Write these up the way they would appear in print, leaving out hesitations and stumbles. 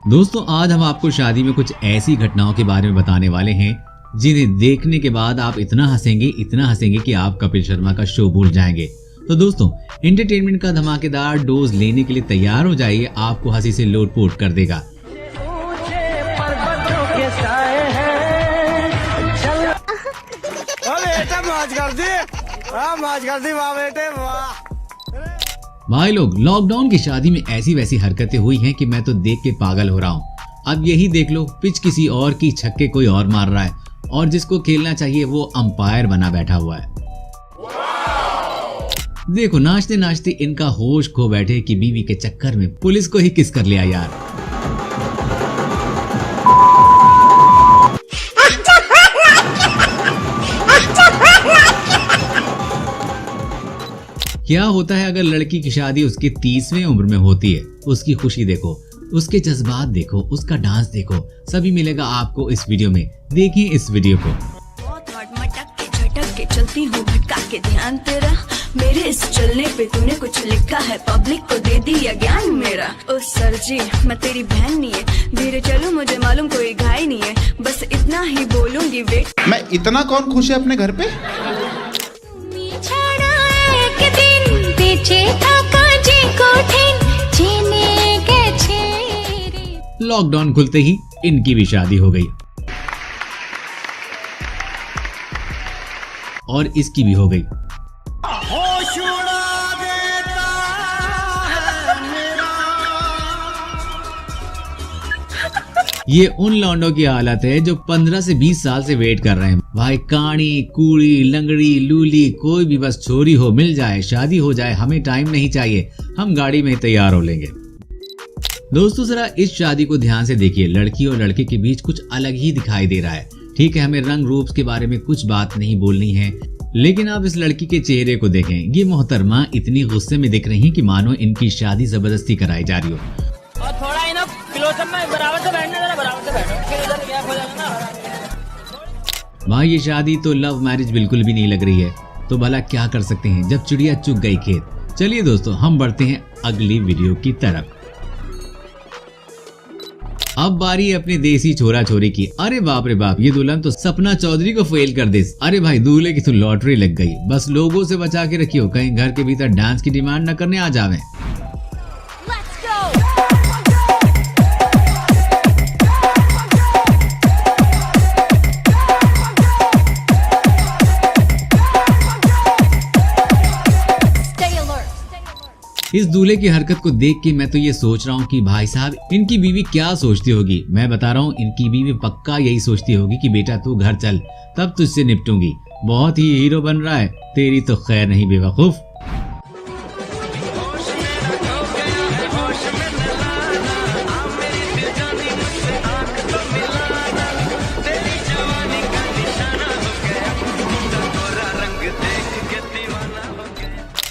दोस्तों आज हम आपको शादी में कुछ ऐसी घटनाओं के बारे में बताने वाले हैं जिन्हें देखने के बाद आप इतना हंसेंगे कि आप कपिल शर्मा का शो भूल जाएंगे। तो दोस्तों एंटरटेनमेंट का धमाकेदार डोज लेने के लिए तैयार हो जाइए, आपको हंसी से लोटपोट कर देगा। भाई लोग, लॉकडाउन की शादी में ऐसी वैसी हरकतें हुई हैं कि मैं तो देख के पागल हो रहा हूँ। अब यही देख लो, पिच किसी और की, छक्के कोई और मार रहा है और जिसको खेलना चाहिए वो अंपायर बना बैठा हुआ है। देखो नाचते नाचते इनका होश खो बैठे कि बीवी के चक्कर में पुलिस को ही किस कर लिया यार। क्या होता है अगर लड़की की शादी उसकी 30वीं उम्र में होती है? उसकी खुशी देखो, उसके जज्बात देखो, उसका डांस देखो, सभी मिलेगा आपको इस वीडियो में। देखिए इस वीडियो को। के चलती हूँ भटका के ध्यान तेरा, मेरे इस चलने पे तूने कुछ लिखा है, पब्लिक को दे दिया ज्ञान मेरा। ओ सर जी मैं तेरी बहन नहीं है, धीरे चलो मुझे मालूम कोई घाई नहीं है, बस इतना ही बोलूंगी वेट। मैं इतना कौन खुश है अपने घर पे? लॉकडाउन खुलते ही इनकी भी शादी हो गई और इसकी भी हो गई। ये उन लौंडों की हालत है जो 15 से 20 साल से वेट कर रहे हैं। भाई काणी, कूड़ी, लंगड़ी, लूली, कोई भी बस छोरी हो मिल जाए, शादी हो जाए, हमें टाइम नहीं चाहिए, हम गाड़ी में तैयार हो लेंगे। दोस्तों जरा इस शादी को ध्यान से देखिए, लड़की और लड़के के बीच कुछ अलग ही दिखाई दे रहा है। ठीक है, हमें रंग रूप के बारे में कुछ बात नहीं बोलनी है, लेकिन आप इस लड़की के चेहरे को देखें। ये मोहतरमा इतनी गुस्से में दिख रही है कि मानो इनकी शादी जबरदस्ती कराई जा रही हो। और थोड़ा ही ना बराबर से बैठना, जरा बराबर से बैठो, इधर गैप हो जाएगा ना। भाई ये शादी तो लव मैरिज बिल्कुल भी नहीं लग रही है, तो भला क्या कर सकते हैं जब चिड़िया चुग गई खेत। चलिए दोस्तों हम बढ़ते हैं अगली वीडियो की तरफ। अब बारी है अपने देसी छोरा छोरी की। अरे बाप रे बाप, ये दुल्हन तो सपना चौधरी को फेल कर दे। अरे भाई दूल्हे की तो लॉटरी लग गई। बस लोगों से बचा के रखियो, कहीं घर के भीतर डांस की डिमांड न करने आ जावे। इस दूल्हे की हरकत को देख के मैं तो ये सोच रहा हूँ कि भाई साहब इनकी बीवी क्या सोचती होगी। मैं बता रहा हूँ इनकी बीवी पक्का यही सोचती होगी कि बेटा तू घर चल, तब तुझसे निपटूंगी। बहुत ही हीरो बन रहा है, तेरी तो खैर नहीं बेवकूफ।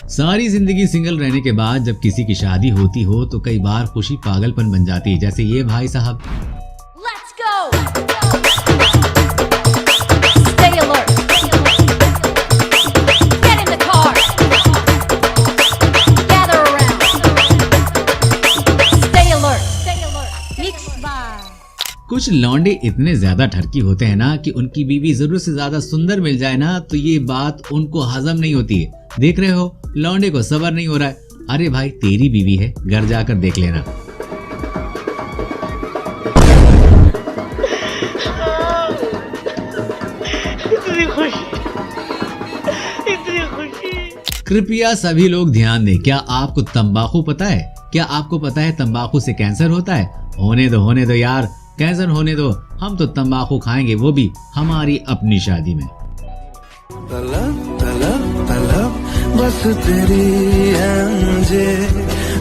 सारी जिंदगी सिंगल रहने के बाद जब किसी की शादी होती हो तो कई बार खुशी पागलपन बन जाती है, जैसे ये भाई साहब। कुछ लौंडे इतने ज्यादा ठरकी होते हैं ना कि उनकी बीवी जरूरत से ज्यादा सुंदर मिल जाए ना तो ये बात उनको हजम नहीं होती है। देख रहे हो लौंडे को सबर नहीं हो रहा है। अरे भाई तेरी बीवी है, घर जाकर देख लेना। इतनी खुशी। कृपया सभी लोग ध्यान दें। क्या आपको तंबाकू पता है? क्या आपको पता है तंबाकू से कैंसर होता है? होने दो यार, कैंसर होने दो, हम तो तंबाकू खाएंगे, वो भी हमारी अपनी शादी में। तलब तलब तलब बस तेरी है मुझे,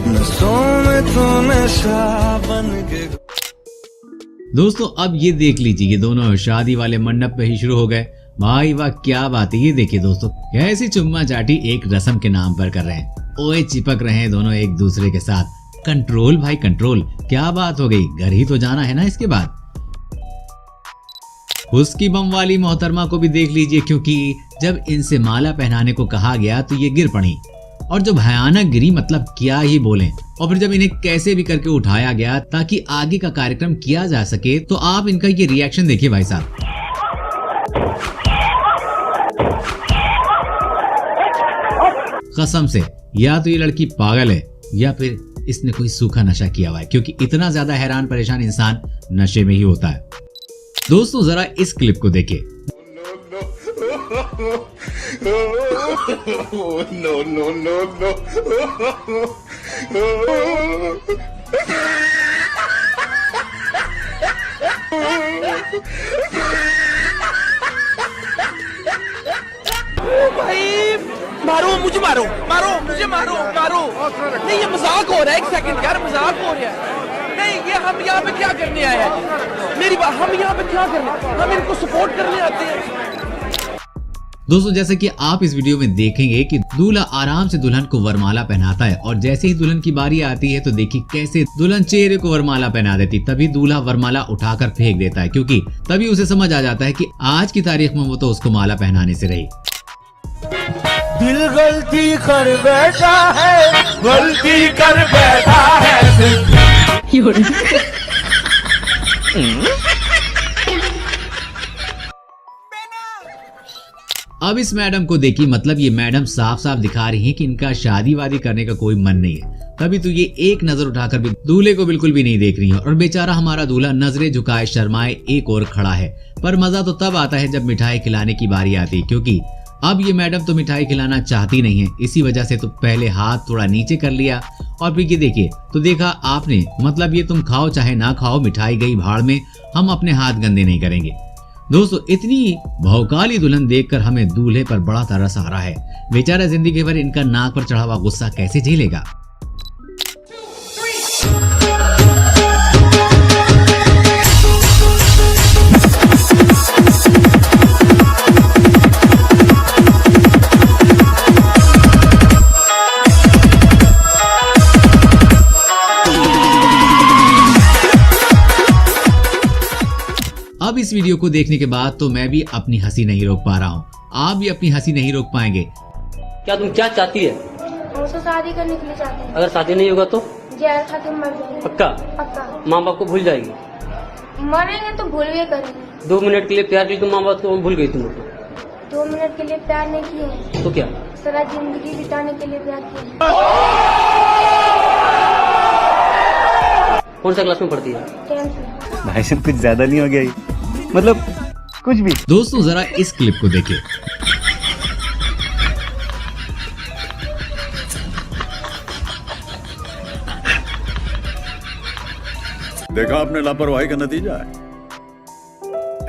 नसों में तो नशा बन के। दोस्तों अब ये देख लीजिए, ये दोनों शादी वाले मंडप पे ही शुरू हो गए। भाई वाह क्या बात है। ये देखिए दोस्तों कैसी चुम्मा चाटी एक रस्म के नाम पर कर रहे हैं। ओए चिपक रहे हैं दोनों एक दूसरे के साथ। कंट्रोल भाई कंट्रोल, क्या बात हो गई, घर ही तो जाना है ना इसके बाद। उसकी बम वाली मोहतरमा को भी देख लीजिए, क्योंकि जब इनसे माला पहनाने को कहा गया तो ये गिर पड़ी। और जो भयानक गिरी मतलब क्या ही बोलें। और फिर जब इन्हें कैसे भी करके उठाया गया ताकि आगे का कार्यक्रम किया जा सके, तो आप इनका ये रिएक्शन देखिए भाई साहब। कसम से या तो ये लड़की पागल है या फिर इसने कोई सूखा नशा किया हुआ है, क्योंकि इतना ज्यादा हैरान परेशान इंसान नशे में ही होता है। दोस्तों जरा इस क्लिप को देखिए। भाई मारो मुझे, मारो मारो मुझे, मारो मारो। नहीं ये मजाक हो रहा है, एक सेकंड यार, मजाक हो रहा है। नहीं ये हम यहाँ पे क्या करने आए हैं? मेरी बात, हम यहाँ पे क्या करने, हम इनको सपोर्ट करने आते हैं। दोस्तों जैसे कि आप इस वीडियो में देखेंगे कि दूल्हा आराम से दुल्हन को वरमाला पहनाता है और जैसे ही दुल्हन की बारी आती है तो देखिए कैसे दुल्हन चेहरे को वरमाला पहना देती, तभी दूल्हा वरमाला उठाकर फेंक देता है, क्योंकि तभी उसे समझ आ जाता है कि आज की तारीख में वो तो उसको माला पहनाने से रही। दिल गलती कर बैठा है, गलती कर बैठा है। अब इस मैडम को देखिए, मतलब ये मैडम साफ साफ दिखा रही है कि इनका शादी वादी करने का कोई मन नहीं है। तभी तो ये एक नजर उठाकर भी दूल्हे को बिल्कुल भी नहीं देख रही है और बेचारा हमारा दूल्हा नजरें झुकाए शर्माए एक और खड़ा है। पर मजा तो तब आता है जब मिठाई खिलाने की बारी आती है, क्योंकि अब ये मैडम तो मिठाई खिलाना चाहती नहीं है, इसी वजह से तो पहले हाथ थोड़ा नीचे कर लिया और फिर ये देखिए तो देखा आपने, मतलब ये तुम खाओ चाहे ना खाओ, मिठाई गई भाड़ में, हम अपने हाथ गंदे नहीं करेंगे। दोस्तों इतनी भौकाली दुल्हन देखकर हमें दूल्हे पर बड़ा तरस आ रहा है। बेचारा जिंदगी भर इनका नाक पर चढ़ा हुआ गुस्सा कैसे झेलेगा। अब इस वीडियो को देखने के बाद तो मैं भी अपनी हंसी नहीं रोक पा रहा हूँ, आप भी अपनी हंसी नहीं रोक पाएंगे। क्या तुम क्या चाहती है? मुझसे शादी करने के लिए चाहते हैं। अगर शादी नहीं होगा तो? जहर खा के मर जाएंगे। पक्का? पक्का। माँ बाप को भूल जाएगी? मरेंगे तो भूल भी करेंगे। 2 मिनट के लिए प्यार की तुम माँ बाप को भूल गई तुम लोग? 2 मिनट के लिए प्यार नहीं किए तो क्या? सारा जिंदगी बिताने के लिए प्यार किए। कौन सा क्लास में पढ़ती है? 10th में। भाई साहब कुछ ज्यादा नहीं हो गया ये? मतलब कुछ भी। दोस्तों जरा इस क्लिप को देखिए। देखा आपने लापरवाही का नतीजा है।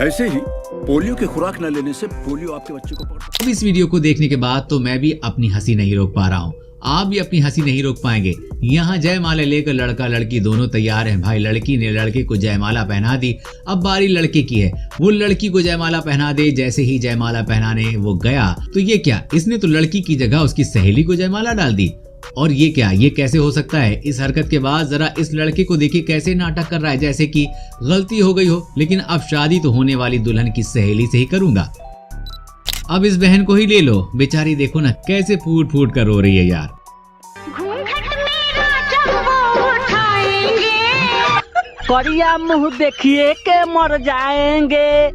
ऐसे ही पोलियो की खुराक न लेने से पोलियो आपके बच्चे को पकड़ता। अब इस वीडियो को देखने के बाद तो मैं भी अपनी हंसी नहीं रोक पा रहा हूँ, आप भी अपनी हंसी नहीं रोक पाएंगे। यहाँ जयमाला लेकर लड़का लड़की दोनों तैयार हैं। भाई लड़की ने लड़के को जयमाला पहना दी, अब बारी लड़के की है, वो लड़की को जयमाला पहना दे। जैसे ही जयमाला पहनाने वो गया तो ये क्या, इसने तो लड़की की जगह उसकी सहेली को जयमाला डाल दी। और ये क्या, ये कैसे हो सकता है? इस हरकत के बाद जरा इस लड़के को देखिए कैसे नाटक कर रहा है, जैसे कि गलती हो गई हो, लेकिन अब शादी तो होने वाली दुल्हन की सहेली से ही करूंगा। अब इस बहन को ही ले लो, बेचारी देखो ना कैसे फूट फूट कर रो रही है यार। करिया मुंह देखिए के मर जाएंगे।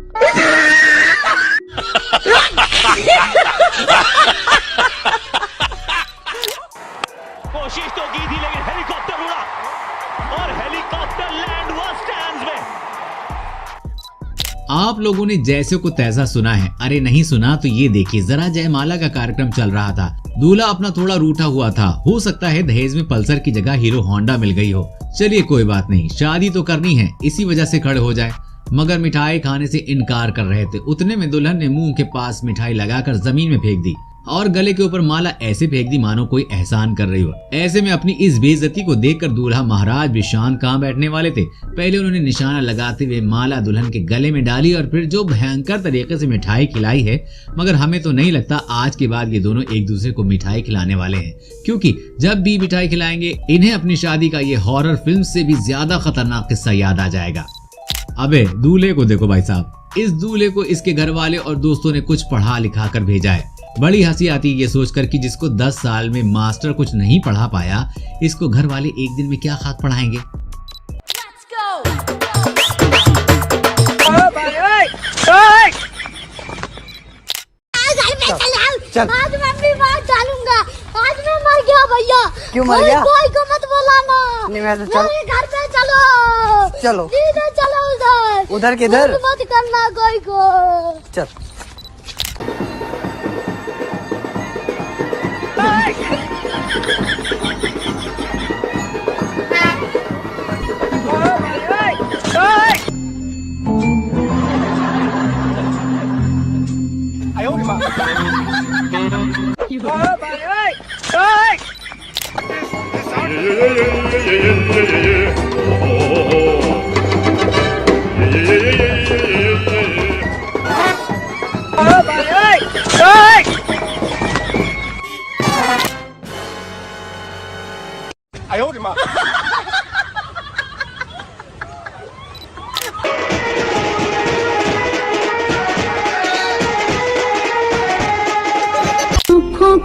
कोशिश तो की थी लेकिन हेलीकॉप्टर उड़ा और हेलीकॉप्टर लैंड हुआ स्टैंड्स में। आप लोगों ने जैसे को तैसा सुना है, अरे नहीं सुना तो ये देखिए जरा। जयमाला का कार्यक्रम चल रहा था, दूल्हा अपना थोड़ा रूठा हुआ था, हो सकता है दहेज में पल्सर की जगह हीरो होंडा मिल गई हो। चलिए कोई बात नहीं, शादी तो करनी है, इसी वजह से खड़े हो जाए। मगर मिठाई खाने से इनकार कर रहे थे। उतने में दुल्हन ने मुंह के पास मिठाई लगाकर जमीन में फेंक दी और गले के ऊपर माला ऐसे फेंक दी मानो कोई एहसान कर रही हो। ऐसे में अपनी इस बेइज्जती को देखकर दूल्हा महाराज भी शांत कहाँ बैठने वाले थे। पहले उन्होंने निशाना लगाते हुए माला दुल्हन के गले में डाली और फिर जो भयंकर तरीके से मिठाई खिलाई है। मगर हमें तो नहीं लगता आज के बाद ये दोनों एक दूसरे को मिठाई खिलाने वाले हैं, क्योंकि जब भी मिठाई खिलाएंगे इन्हें अपनी शादी का ये हॉरर फिल्म से भी ज्यादा खतरनाक किस्सा याद आ जाएगा। अबे दूल्हे को देखो भाई साहब, इस दूल्हे को इसके घर वाले और दोस्तों ने कुछ पढ़ा लिखा कर भेजा है। बड़ी हंसी आती है ये सोचकर कि जिसको 10 साल में मास्टर कुछ नहीं पढ़ा पाया, इसको घर वाले एक दिन में क्या खाक पढ़ाएंगे। चल। आज मैं भी बात डालूंगा। आज मैं मर गया भैया। क्यों मर गया? कोई को मत बुलाना। नहीं मैं तो चल। घर पे चलो। चलो। सीधे चलो उधर। उधर किधर? मत करना कोई को। चल।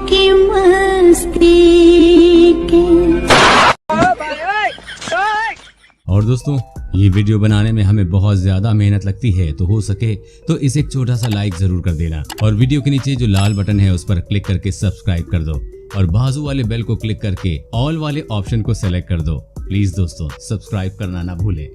की मस्ती के। और दोस्तों, ये वीडियो बनाने में हमें बहुत ज्यादा मेहनत लगती है, तो हो सके तो इसे एक छोटा सा लाइक जरूर कर देना और वीडियो के नीचे जो लाल बटन है उस पर क्लिक करके सब्सक्राइब कर दो और बाजू वाले बेल को क्लिक करके ऑल वाले ऑप्शन को सेलेक्ट कर दो। प्लीज दोस्तों, सब्सक्राइब करना ना भूलें।